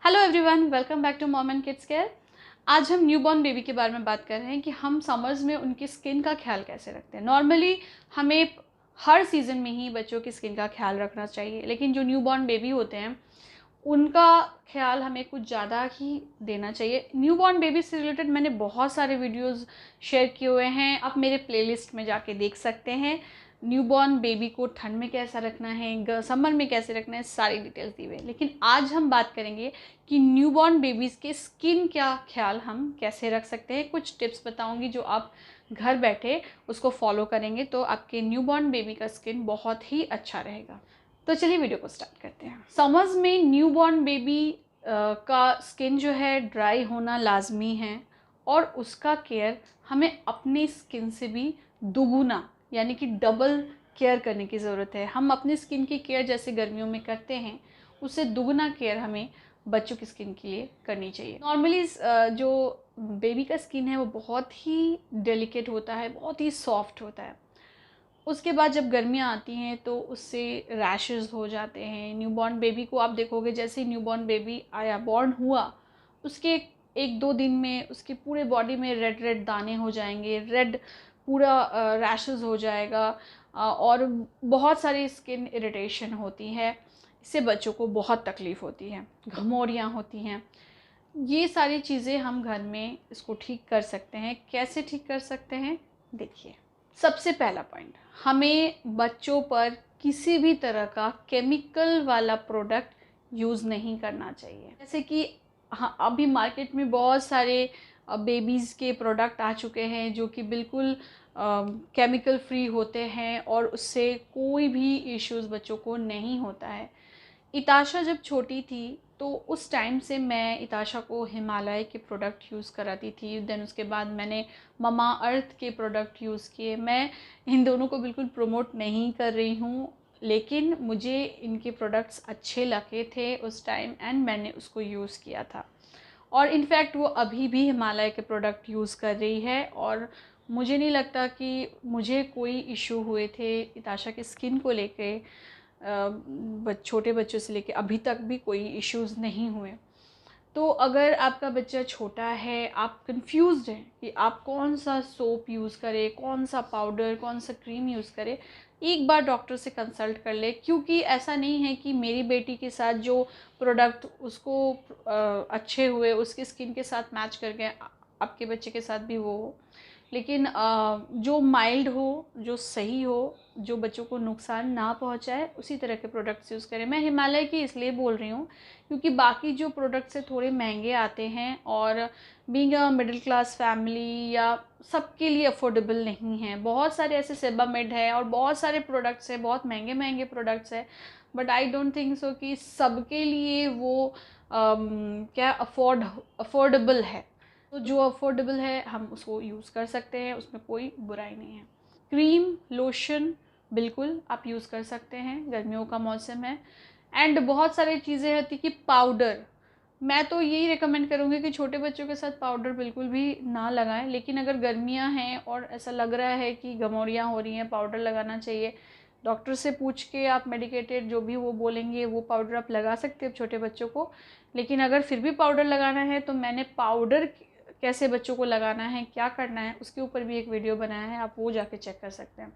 Hello everyone, welcome back to mom and kids care. आज हम newborn baby के बारे में बात कर रहे हैं कि हम समर्स में उनकी स्किन का ख्याल कैसे रखते हैं। नॉर्मली हमें हर सीज़न में ही बच्चों की स्किन का ख्याल रखना चाहिए, लेकिन जो न्यूबॉर्न बेबी होते हैं उनका ख्याल हमें कुछ ज़्यादा ही देना चाहिए। न्यूबॉर्न बेबी से रिलेटेड मैंने बहुत सारे वीडियोस शेयर किए हुए हैं, आप मेरे प्लेलिस्ट में जाके देख सकते हैं। न्यूबॉर्न बेबी को ठंड में कैसा रखना है, समर में कैसे रखना है, सारी डिटेल्स दी हुई है। लेकिन आज हम बात करेंगे कि न्यूबॉर्न बेबीज़ के स्किन का ख्याल हम कैसे रख सकते हैं। कुछ टिप्स बताऊंगी जो आप घर बैठे उसको फॉलो करेंगे तो आपके न्यूबॉर्न बेबी का स्किन बहुत ही अच्छा रहेगा। तो चलिए वीडियो को स्टार्ट करते हैं। समर्स में न्यूबॉर्न बेबी का स्किन जो है ड्राई होना लाजमी है और उसका केयर हमें अपनी स्किन से भी दुगुना यानी कि डबल केयर करने की ज़रूरत है। हम अपनी स्किन की केयर जैसे गर्मियों में करते हैं उससे दुगुना केयर हमें बच्चों की स्किन के लिए करनी चाहिए। नॉर्मली जो बेबी का स्किन है वो बहुत ही डेलिकेट होता है, बहुत ही सॉफ्ट होता है। उसके बाद जब गर्मियाँ आती हैं तो उससे रैशेस हो जाते हैं। न्यूबॉर्न बेबी को आप देखोगे, जैसे ही न्यूबॉर्न बेबी आया, बॉर्न हुआ, उसके एक दो दिन में उसके पूरे बॉडी में रेड रेड दाने हो जाएंगे, रेड पूरा रैशेस हो जाएगा और बहुत सारी स्किन इरिटेशन होती है। इससे बच्चों को बहुत तकलीफ़ होती है, घमौरियाँ होती हैं। ये सारी चीज़ें हम घर में इसको ठीक कर सकते हैं। कैसे ठीक कर सकते हैं, देखिए। सबसे पहला पॉइंट, हमें बच्चों पर किसी भी तरह का केमिकल वाला प्रोडक्ट यूज़ नहीं करना चाहिए। जैसे कि हाँ, अभी मार्केट में बहुत सारे बेबीज़ के प्रोडक्ट आ चुके हैं जो कि बिल्कुल केमिकल फ्री होते हैं और उससे कोई भी इश्यूज़ बच्चों को नहीं होता है। इताशा जब छोटी थी तो उस टाइम से मैं इताशा को हिमालय के प्रोडक्ट यूज़ कराती थी। देन उसके बाद मैंने ममा अर्थ के प्रोडक्ट यूज़ किए। मैं इन दोनों को बिल्कुल प्रमोट नहीं कर रही हूँ, लेकिन मुझे इनके प्रोडक्ट्स अच्छे लगे थे उस टाइम एंड मैंने उसको यूज़ किया था। और इनफैक्ट वो अभी भी हिमालय के प्रोडक्ट यूज़ कर रही है और मुझे नहीं लगता कि मुझे कोई इशू हुए थे इताशा की स्किन को लेके। छोटे बच्चों से लेके अभी तक भी कोई इश्यूज़ नहीं हुए। तो अगर आपका बच्चा छोटा है, आप कंफ्यूज्ड हैं कि आप कौन सा सोप यूज़ करें, कौन सा पाउडर, कौन सा क्रीम यूज़ करें, एक बार डॉक्टर से कंसल्ट कर ले। क्योंकि ऐसा नहीं है कि मेरी बेटी के साथ जो प्रोडक्ट उसको अच्छे हुए, उसकी स्किन के साथ मैच कर गए, आपके बच्चे के साथ भी वो हो। लेकिन जो माइल्ड हो, जो सही हो, जो बच्चों को नुकसान ना पहुंचाए, उसी तरह के प्रोडक्ट्स यूज़ करें। मैं हिमालय की इसलिए बोल रही हूँ क्योंकि बाकी जो प्रोडक्ट्स हैं थोड़े महंगे आते हैं और being a middle class family या सबके लिए अफोर्डेबल नहीं है। बहुत सारे ऐसे सेबामेड है और बहुत सारे प्रोडक्ट्स हैं, बहुत महंगे महंगे प्रोडक्ट्स हैं, but I don't think so कि सबके लिए वो क्या अफोर्डेबल है। तो जो अफोर्डेबल है हम उसको यूज़ कर सकते हैं, उसमें कोई बुराई नहीं है। क्रीम, लोशन बिल्कुल आप यूज़ कर सकते हैं, गर्मियों का मौसम है। एंड बहुत सारी चीज़ें होती कि पाउडर, मैं तो यही रिकमेंड करूँगी कि छोटे बच्चों के साथ पाउडर बिल्कुल भी ना लगाएं। लेकिन अगर गर्मियां हैं और ऐसा लग रहा है कि घमौरियाँ हो रही हैं, पाउडर लगाना चाहिए, डॉक्टर से पूछ के आप मेडिकेटेड जो भी वो बोलेंगे वो पाउडर आप लगा सकते हैं छोटे बच्चों को। लेकिन अगर फिर भी पाउडर लगाना है तो मैंने पाउडर कैसे बच्चों को लगाना है, क्या करना है, उसके ऊपर भी एक वीडियो बनाया है, आप वो जाके चेक कर सकते हैं।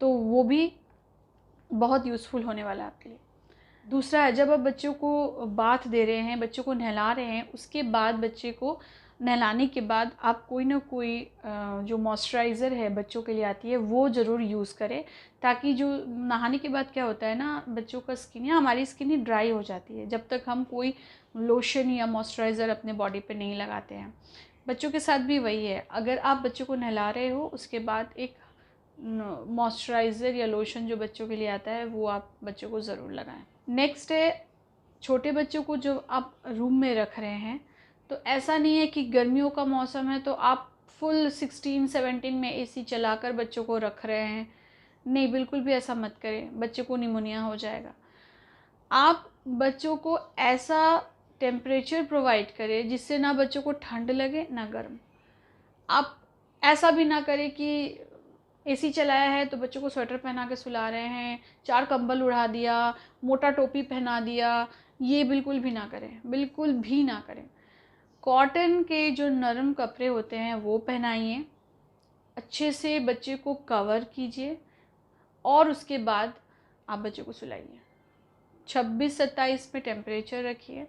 तो वो भी बहुत यूज़फुल होने वाला है आपके लिए। दूसरा है, जब आप बच्चों को बाथ दे रहे हैं, बच्चों को नहला रहे हैं, उसके बाद बच्चे को नहलाने के बाद आप कोई ना कोई जो मॉइस्चराइज़र है बच्चों के लिए आती है वो ज़रूर यूज़ करें, ताकि जो नहाने के बाद क्या होता है ना, बच्चों का स्किन या हमारी स्किन ही ड्राई हो जाती है जब तक हम कोई लोशन या मॉइस्चराइज़र अपने बॉडी पे नहीं लगाते हैं। बच्चों के साथ भी वही है, अगर आप बच्चों को नहला रहे हो उसके बाद एक मॉइस्चराइज़र या लोशन जो बच्चों के लिए आता है वो आप बच्चों को ज़रूर लगाएं। नेक्स्ट है, छोटे बच्चों को जो आप रूम में रख रहे हैं तो ऐसा नहीं है कि गर्मियों का मौसम है तो आप फुल 16-17 में एसी चलाकर बच्चों को रख रहे हैं। नहीं, बिल्कुल भी ऐसा मत करें, बच्चे को निमोनिया हो जाएगा। आप बच्चों को ऐसा टेम्परेचर प्रोवाइड करें जिससे ना बच्चों को ठंड लगे ना गर्म। आप ऐसा भी ना करें कि एसी चलाया है तो बच्चों को स्वेटर पहना के सुला रहे हैं, 4 कंबल उड़ा दिया, मोटा टोपी पहना दिया, ये बिल्कुल भी ना करें, बिल्कुल भी ना करें। कॉटन के जो नरम कपड़े होते हैं वो पहनाइए, अच्छे से बच्चे को कवर कीजिए और उसके बाद आप बच्चे को सुलाइए। 26-27 में टेम्परेचर रखिए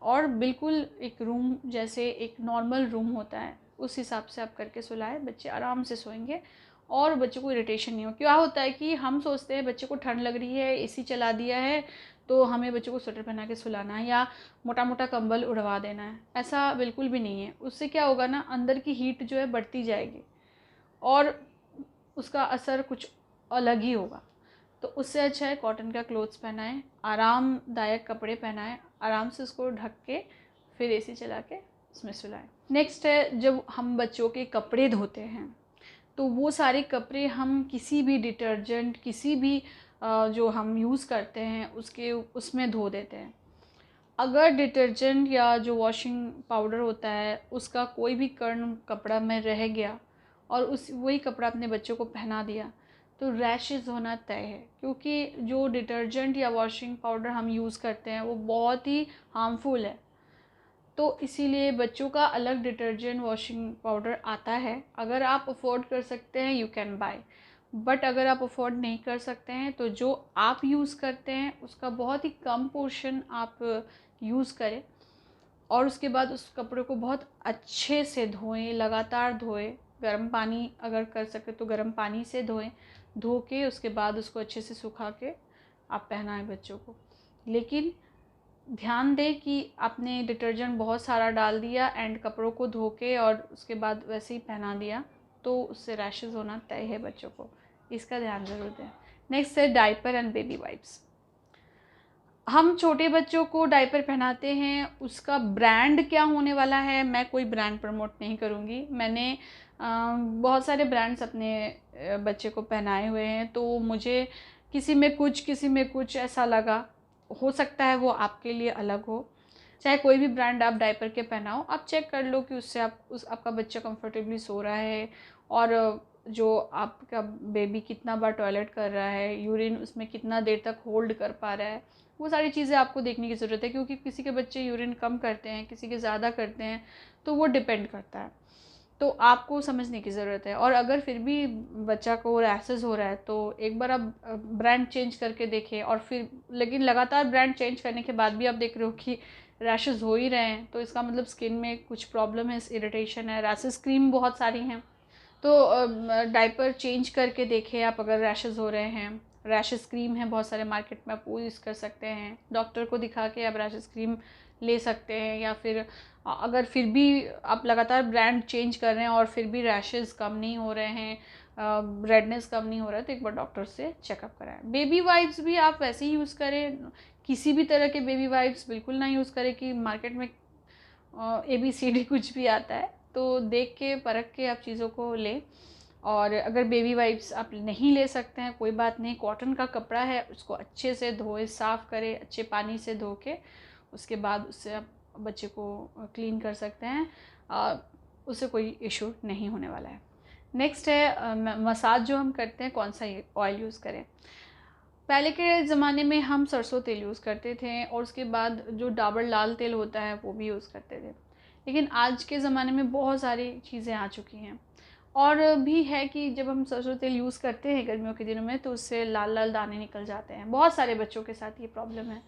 और बिल्कुल एक रूम जैसे एक नॉर्मल रूम होता है उस हिसाब से आप करके सुलाएं। बच्चे आराम से सोएंगे और बच्चे को इरिटेशन नहीं हो। क्या होता है कि हम सोचते हैं बच्चे को ठंड लग रही है, एसी चला दिया है तो हमें बच्चे को स्वेटर पहना के सुलाना है या मोटा मोटा कंबल उड़वा देना है। ऐसा बिल्कुल भी नहीं है। उससे क्या होगा ना, अंदर की हीट जो है बढ़ती जाएगी और उसका असर कुछ अलग ही होगा। तो उससे अच्छा है कॉटन का क्लोथ्स पहनाएं, आरामदायक कपड़े पहनाएं, आराम से उसको ढक के फिर एसी चला के उसमें सुलाएं। नेक्स्ट है, जब हम बच्चों के कपड़े धोते हैं तो वो सारे कपड़े हम किसी भी डिटर्जेंट, किसी भी जो हम यूज़ करते हैं उसमें धो देते हैं। अगर डिटर्जेंट या जो वॉशिंग पाउडर होता है उसका कोई भी कण कपड़ा में रह गया और वही कपड़ा अपने बच्चों को पहना दिया तो रैशेस होना तय है, क्योंकि जो डिटर्जेंट या वॉशिंग पाउडर हम यूज़ करते हैं वो बहुत ही हार्मफुल है। तो इसीलिए बच्चों का अलग डिटर्जेंट वॉशिंग पाउडर आता है। अगर आप अफोर्ड कर सकते हैं यू कैन बाय, बट अगर आप अफोर्ड नहीं कर सकते हैं तो जो आप यूज़ करते हैं उसका बहुत ही कम पोर्शन आप यूज़ करें और उसके बाद उस कपड़े को बहुत अच्छे से धोएं, लगातार धोएं। गर्म पानी अगर कर सके तो गर्म पानी से धोएं, धो के उसके बाद उसको अच्छे से सुखा के आप पहनाएं बच्चों को। लेकिन ध्यान दें कि आपने डिटर्जेंट बहुत सारा डाल दिया एंड कपड़ों को धो के और उसके बाद वैसे ही पहना दिया तो उससे रैशेज़ होना तय है बच्चों को। इसका ध्यान ज़रूर दें। नेक्स्ट है डायपर एंड बेबी वाइप्स। हम छोटे बच्चों को डायपर पहनाते हैं, उसका ब्रांड क्या होने वाला है, मैं कोई ब्रांड प्रमोट नहीं करूँगी। मैंने बहुत सारे ब्रांड्स अपने बच्चे को पहनाए हुए हैं तो मुझे किसी में कुछ ऐसा लगा। हो सकता है वो आपके लिए अलग हो। चाहे कोई भी ब्रांड आप डायपर के पहनाओ, आप चेक कर लो कि उससे आपका बच्चा कंफर्टेबली सो रहा है और जो आपका बेबी कितना बार टॉयलेट कर रहा है, यूरिन उसमें कितना देर तक होल्ड कर पा रहा है, वो सारी चीज़ें आपको देखने की ज़रूरत है। क्योंकि किसी के बच्चे यूरिन कम करते हैं, किसी के ज़्यादा करते हैं, तो वो डिपेंड करता है। तो आपको समझने की ज़रूरत है। और अगर फिर भी बच्चा को रैशेज़ हो रहा है तो एक बार आप ब्रांड चेंज करके देखें और फिर, लेकिन लगातार ब्रांड चेंज करने के बाद भी आप देख रहे हो कि रैशेज़ हो ही रहे हैं तो इसका मतलब स्किन में कुछ प्रॉब्लम है, इरिटेशन है। रैशेज़ क्रीम बहुत सारी हैं तो डायपर चेंज करके देखें आप। अगर रैशेज़ हो रहे हैं, रैशेज़ क्रीम है बहुत सारे मार्केट में, आप वो यूज़ कर सकते हैं। डॉक्टर को दिखा के आप रैशेज़ क्रीम ले सकते हैं। या फिर अगर फिर भी आप लगातार ब्रांड चेंज कर रहे हैं और फिर भी रैशेज़ कम नहीं हो रहे हैं, रेडनेस कम नहीं हो रहा है, तो एक बार डॉक्टर से चेकअप कराएं। बेबी वाइप्स भी आप वैसे ही यूज़ करें, किसी भी तरह के बेबी वाइप्स बिल्कुल ना यूज़ करें कि मार्केट में ABCD कुछ भी आता है। तो देख के परख के आप चीज़ों को लें। और अगर बेबी वाइप्स आप नहीं ले सकते हैं कोई बात नहीं, कॉटन का कपड़ा है उसको अच्छे से धोए, साफ़ करें अच्छे पानी से धो के, उसके बाद उससे आप बच्चे को क्लीन कर सकते हैं। उससे कोई इशू नहीं होने वाला है। नेक्स्ट है मसाज जो हम करते हैं, कौन सा ऑयल यूज़ करें। पहले के ज़माने में हम सरसों तेल यूज़ करते थे और उसके बाद जो डाबर लाल तेल होता है वो भी यूज़ करते थे। लेकिन आज के ज़माने में बहुत सारी चीज़ें आ चुकी हैं और भी है कि जब हम सरसों तेल यूज़ करते हैं गर्मियों के दिनों में तो उससे लाल लाल दाने निकल जाते हैं। बहुत सारे बच्चों के साथ ये प्रॉब्लम है।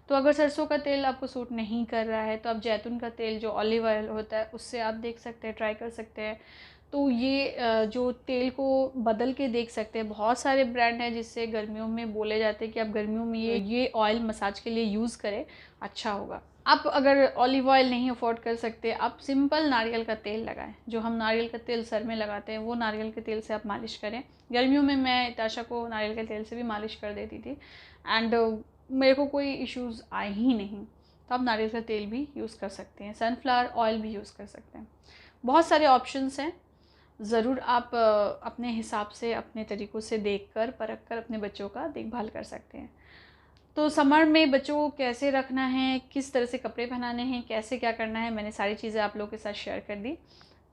तो अगर सरसों का तेल आपको सूट नहीं कर रहा है तो आप जैतून का तेल जो ऑलिव ऑयल होता है उससे आप देख सकते हैं, ट्राई कर सकते हैं। तो ये जो तेल को बदल के देख सकते हैं। बहुत सारे ब्रांड हैं जिससे गर्मियों में बोले जाते हैं कि आप गर्मियों में ये ऑयल मसाज के लिए यूज़ करें, अच्छा होगा। आप अगर ऑलिव ऑयल नहीं अफोर्ड कर सकते, आप सिंपल नारियल का तेल लगाएं। जो हम नारियल का तेल सर में लगाते हैं वो नारियल के तेल से आप मालिश करें। गर्मियों में मैं ताशा को नारियल के तेल से भी मालिश कर देती थी एंड मेरे को कोई इश्यूज़ आए ही नहीं। तो आप नारियल का तेल भी यूज़ कर सकते हैं, सनफ्लावर ऑयल भी यूज़ कर सकते हैं। बहुत सारे ऑप्शंस हैं। ज़रूर आप अपने हिसाब से, अपने तरीक़ों से देखकर परख कर अपने बच्चों का देखभाल कर सकते हैं। तो समर में बच्चों को कैसे रखना है, किस तरह से कपड़े पहनाने हैं, कैसे क्या करना है, मैंने सारी चीज़ें आप लोगों के साथ शेयर कर दी।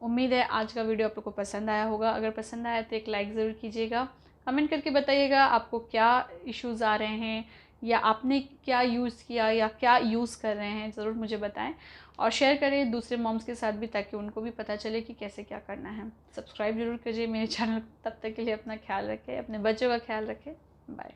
उम्मीद है आज का वीडियो आप लोग को पसंद आया होगा। अगर पसंद आया तो एक लाइक ज़रूर कीजिएगा। कमेंट करके बताइएगा आपको क्या इश्यूज़ आ रहे हैं, या आपने क्या यूज़ किया या क्या यूज़ कर रहे हैं, ज़रूर मुझे बताएं और शेयर करें दूसरे मॉम्स के साथ भी, ताकि उनको भी पता चले कि कैसे क्या करना है। सब्सक्राइब जरूर कीजिए मेरे चैनल। तब तक के लिए अपना ख्याल रखें, अपने बच्चों का ख्याल रखें। बाय।